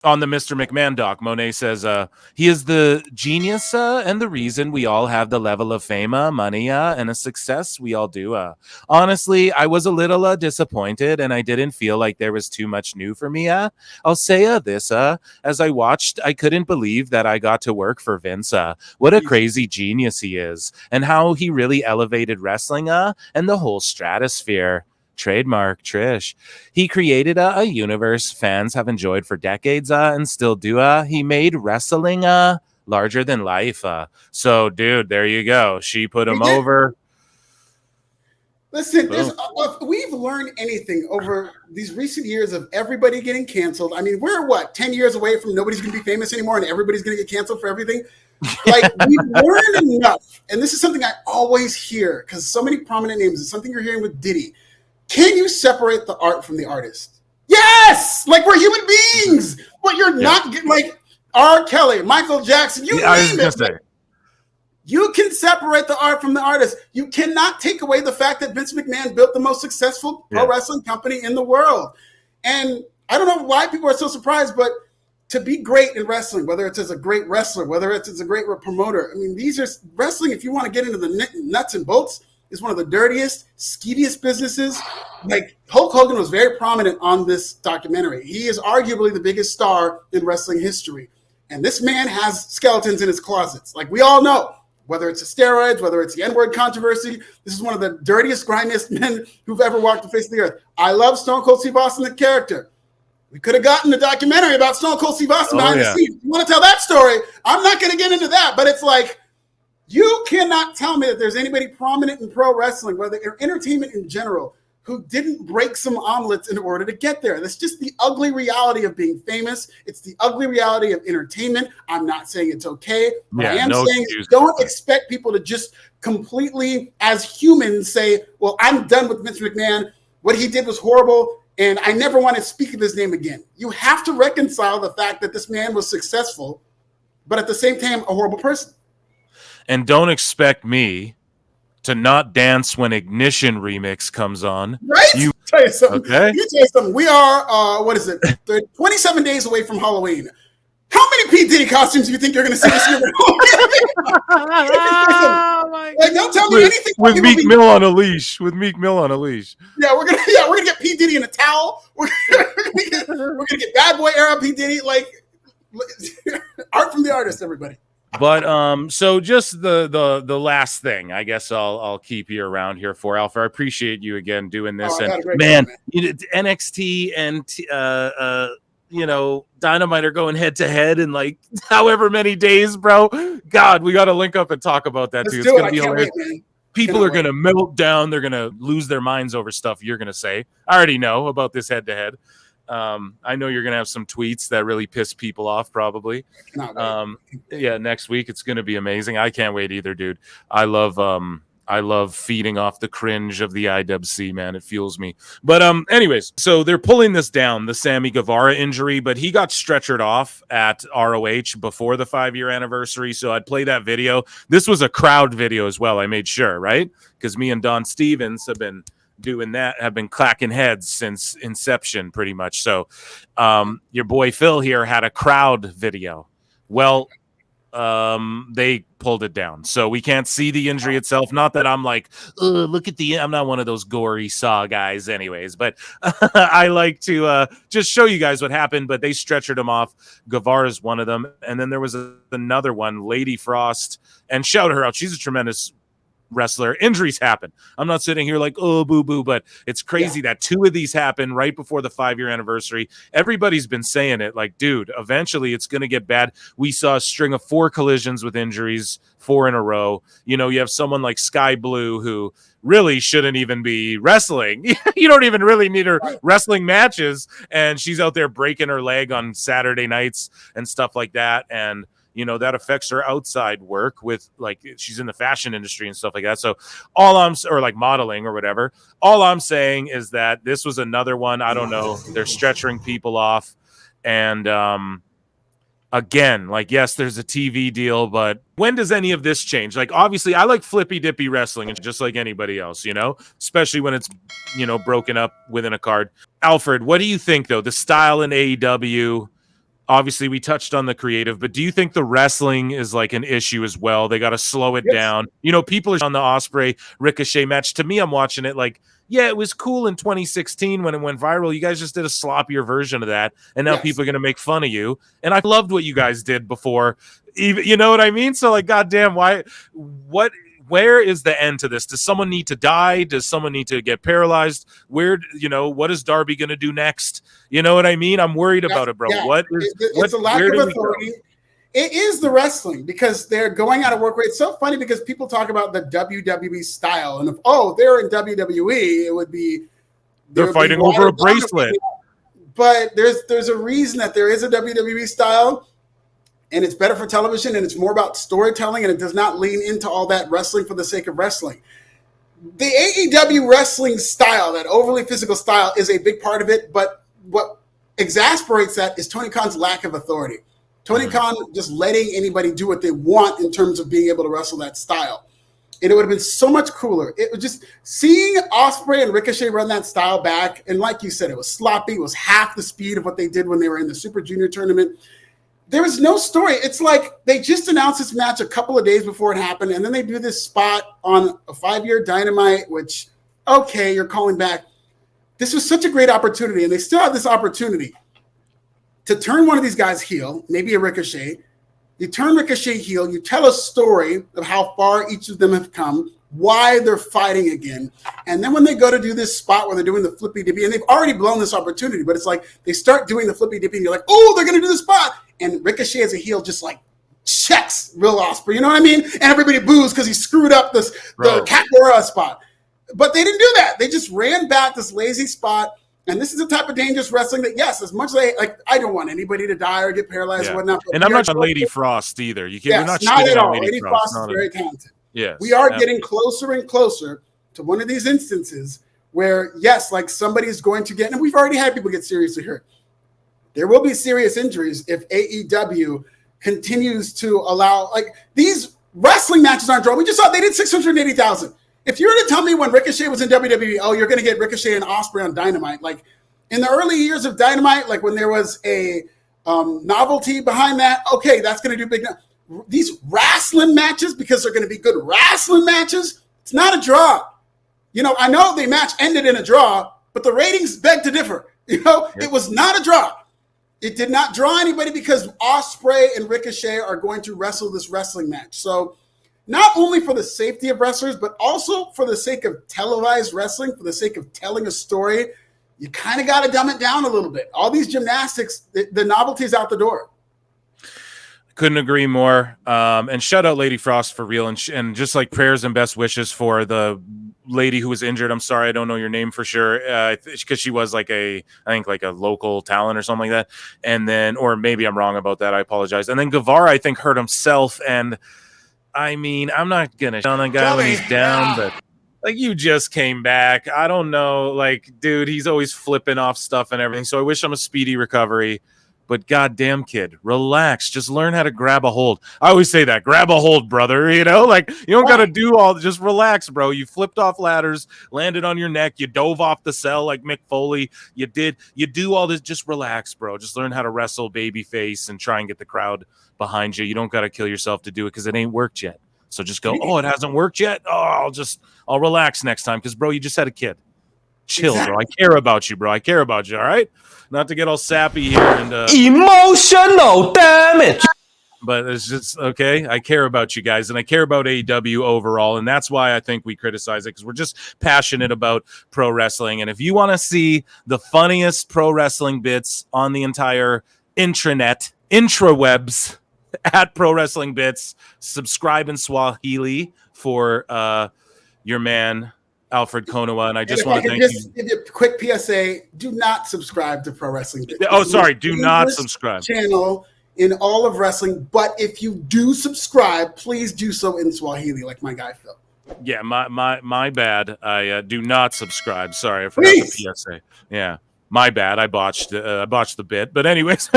On the Mr. McMahon doc, Monet says he is the genius and the reason we all have the level of fame, money, and a success we all do. Honestly, I was a little disappointed, and I didn't feel like there was too much new for me. I'll say this: as I watched, I couldn't believe that I got to work for Vince. What a crazy genius he is, and how he really elevated wrestling and the whole stratosphere. Trademark Trish. He created a universe fans have enjoyed for decades and still do. He made wrestling larger than life. So, dude, there you go. She put him over. Listen, if we've learned anything over these recent years of everybody getting canceled. I mean, we're 10 years away from nobody's going to be famous anymore and everybody's going to get canceled for everything. Like, we've learned enough. And this is something I always hear because so many prominent names. It's something you're hearing with Diddy. Can you separate the art from the artist? Yes! Like, we're human beings! But you're not getting, like, R. Kelly, Michael Jackson, you name it. You can separate the art from the artist. You cannot take away the fact that Vince McMahon built the most successful pro wrestling company in the world. And I don't know why people are so surprised, but to be great in wrestling, whether it's as a great wrestler, whether it's as a great promoter, I mean, these are wrestling, if you want to get into the nuts and bolts, is one of the dirtiest, skeeviest businesses. Like, Hulk Hogan was very prominent on this documentary. He is arguably the biggest star in wrestling history. And this man has skeletons in his closets. Like, we all know, whether it's the steroids, whether it's the N-word controversy, this is one of the dirtiest, grimiest men who've ever walked the face of the earth. I love Stone Cold Steve Austin, the character. We could have gotten a documentary about Stone Cold Steve Austin behind the scenes. If you want to tell that story, I'm not going to get into that. But it's like, you cannot tell me that there's anybody prominent in pro wrestling, whether or entertainment in general, who didn't break some omelets in order to get there. That's just the ugly reality of being famous. It's the ugly reality of entertainment. I'm not saying it's okay. What I am saying is don't expect people to just completely, as humans, say, well, I'm done with Vince McMahon. What he did was horrible, and I never want to speak of his name again. You have to reconcile the fact that this man was successful, but at the same time, a horrible person. And don't expect me to not dance when Ignition remix comes on. Right? Tell you something. Okay. You tell you something. We are, 27 days away from Halloween. How many P. Diddy costumes do you think you're going to see this year? Like, don't tell me anything. With Meek Mill on a leash. Yeah, we're gonna get P. Diddy in a towel. We're gonna get Bad Boy era P. Diddy. Like, art from the artist, everybody. But so just the last thing, I guess I'll keep you around here for, Alfred. I appreciate you again doing this. And man, NXT and Dynamite are going head to head in like however many days, bro. God, we got to link up and talk about that too. It's gonna be hilarious. People are gonna melt down. They're gonna lose their minds over stuff you're gonna say. I already know about this head to head. I know you're going to have some tweets that really piss people off, probably. Next week it's going to be amazing. I can't wait either, dude. I love feeding off the cringe of the IWC, man. It fuels me. But anyways, so they're pulling this down, the Sammy Guevara injury, but he got stretchered off at ROH before the 5-year anniversary. So I'd play that video. This was a crowd video as well. I made sure, right? Because me and Don Stevens have been doing that, have been clacking heads since inception pretty much. So your boy Phil here had a crowd video. Well, they pulled it down, so we can't see the injury itself. Not that I'm like, look at I'm not one of those gory Saw guys anyways, but I like to just show you guys what happened. But they stretchered him off. Guevara's one of them, and then there was another one, Lady Frost, and shout her out. She's a tremendous wrestler. Injuries happen. I'm not sitting here like, oh, boo boo, but it's crazy that 2 of these happen right before the 5-year anniversary. Everybody's been saying it, like, dude, eventually it's going to get bad. We saw a string of 4 collisions with injuries, 4 in a row. You have someone like Sky Blue who really shouldn't even be wrestling. You don't even really need her wrestling matches, and she's out there breaking her leg on Saturday nights and stuff like that. And that affects her outside work with, like, she's in the fashion industry and stuff like that. So or like modeling or whatever. All I'm saying is that this was another one. I don't know. They're stretching people off. And again, like, yes, there's a TV deal, but when does any of this change? Like, obviously, I like flippy dippy wrestling, just like anybody else, especially when it's, broken up within a card. Alfred, what do you think, though? The style in AEW, Obviously, we touched on the creative, but do you think the wrestling is like an issue as well? They got to slow it down. You know, people are on the Ospreay Ricochet match. To me, I'm watching it like, yeah, it was cool in 2016 when it went viral. You guys just did a sloppier version of that, and now people are going to make fun of you. And I loved what you guys did before. Even, you know what I mean? So, like, goddamn, where is the end to this? Does someone need to die? Does someone need to get paralyzed? What is Darby going to do next? You know what I mean? I'm worried about it, bro. Yeah. It's a lack of authority. It is the wrestling because they're going out of work rate. It's so funny because people talk about the WWE style. And if, they're in WWE, it would be... They're fighting over a bracelet. But there's a reason that there is a WWE style. And it's better for television, and it's more about storytelling, and it does not lean into all that wrestling for the sake of wrestling. The AEW wrestling style, that overly physical style, is a big part of it, but what exasperates that is Tony Khan's lack of authority. Tony Khan just letting anybody do what they want in terms of being able to wrestle that style. And it would have been so much cooler. It was just seeing Ospreay and Ricochet run that style back, and like you said, it was sloppy. It was half the speed of what they did when they were in the Super Junior tournament. There was no story. It's like they just announced this match a couple of days before it happened, and then they do this spot on a 5-year Dynamite, which, okay, you're calling back. This was such a great opportunity, and they still have this opportunity to turn one of these guys heel, maybe a Ricochet. You turn Ricochet heel, you tell a story of how far each of them have come, why they're fighting again. And then when they go to do this spot where they're doing the flippy dippy, and they've already blown this opportunity, but it's like they start doing the flippy dippy and you're like, oh, they're going to do the spot. And Ricochet as a heel just like checks Will Ospreay. You know what I mean? And everybody boos because he screwed up the Capoeira spot. But they didn't do that. They just ran back this lazy spot. And this is the type of dangerous wrestling that, yes, as much as I don't want anybody to die or get paralyzed or whatnot. And I'm not on Lady Frost either. We're not at all. Lady Frost is very talented. Yes, we are getting closer and closer to one of these instances where, yes, like somebody's going to get, and we've already had people get seriously hurt. There will be serious injuries if AEW continues to allow, like, these wrestling matches aren't drawn. We just saw they did 680,000. If you were to tell me when Ricochet was in WWE, you're going to get Ricochet and Ospreay on Dynamite. Like in the early years of Dynamite, like when there was a novelty behind that, okay, that's going to do big. These wrestling matches, because they're going to be good wrestling matches, it's not a draw. You know, I know the match ended in a draw, but the ratings beg to differ. You know, It was not a draw. It did not draw anybody because Ospreay and Ricochet are going to wrestle this wrestling match. So not only for the safety of wrestlers, but also for the sake of televised wrestling, for the sake of telling a story, you kind of got to dumb it down a little bit. All these gymnastics, the novelty is out the door. Couldn't agree more. And shout out Lady Frost for real. And just like prayers and best wishes for the lady who was injured. I'm sorry, I don't know your name for sure. Because she was like I think like a local talent or something like that. And then, or maybe I'm wrong about that. I apologize. And then Guevara, I think, hurt himself. And I mean, I'm not going to shut on a guy when he's down, but like you just came back. I don't know. Like, dude, he's always flipping off stuff and everything. So I wish him a speedy recovery. But goddamn, kid, relax. Just learn how to grab a hold. I always say that. Grab a hold, brother. You know, like you don't got to do all. Just relax, bro. You flipped off ladders, landed on your neck. You dove off the cell like Mick Foley. You do all this. Just relax, bro. Just learn how to wrestle babyface and try and get the crowd behind you. You don't got to kill yourself to do it because it ain't worked yet. So just go, it hasn't worked yet? Oh, I'll relax next time because, bro, you just had a kid. Chill, bro. I care about you, bro. I care about you, all right? Not to get all sappy here and emotional damage. But it's just okay. I care about you guys, and I care about AEW overall, and that's why I think we criticize it because we're just passionate about pro wrestling. And if you want to see the funniest pro wrestling bits on the entire intrawebs at Pro Wrestling Bits, subscribe in Swahili for your man Alfred Konuwa, and I just want to thank you. Give you a quick PSA: do not subscribe to Pro Wrestling Bits. Oh, sorry, do not subscribe. Channel in all of wrestling, but if you do subscribe, please do so in Swahili, like my guy Phil. Yeah, my bad. I do not subscribe. Sorry, I forgot the PSA. Yeah, my bad. I botched the bit, but anyways.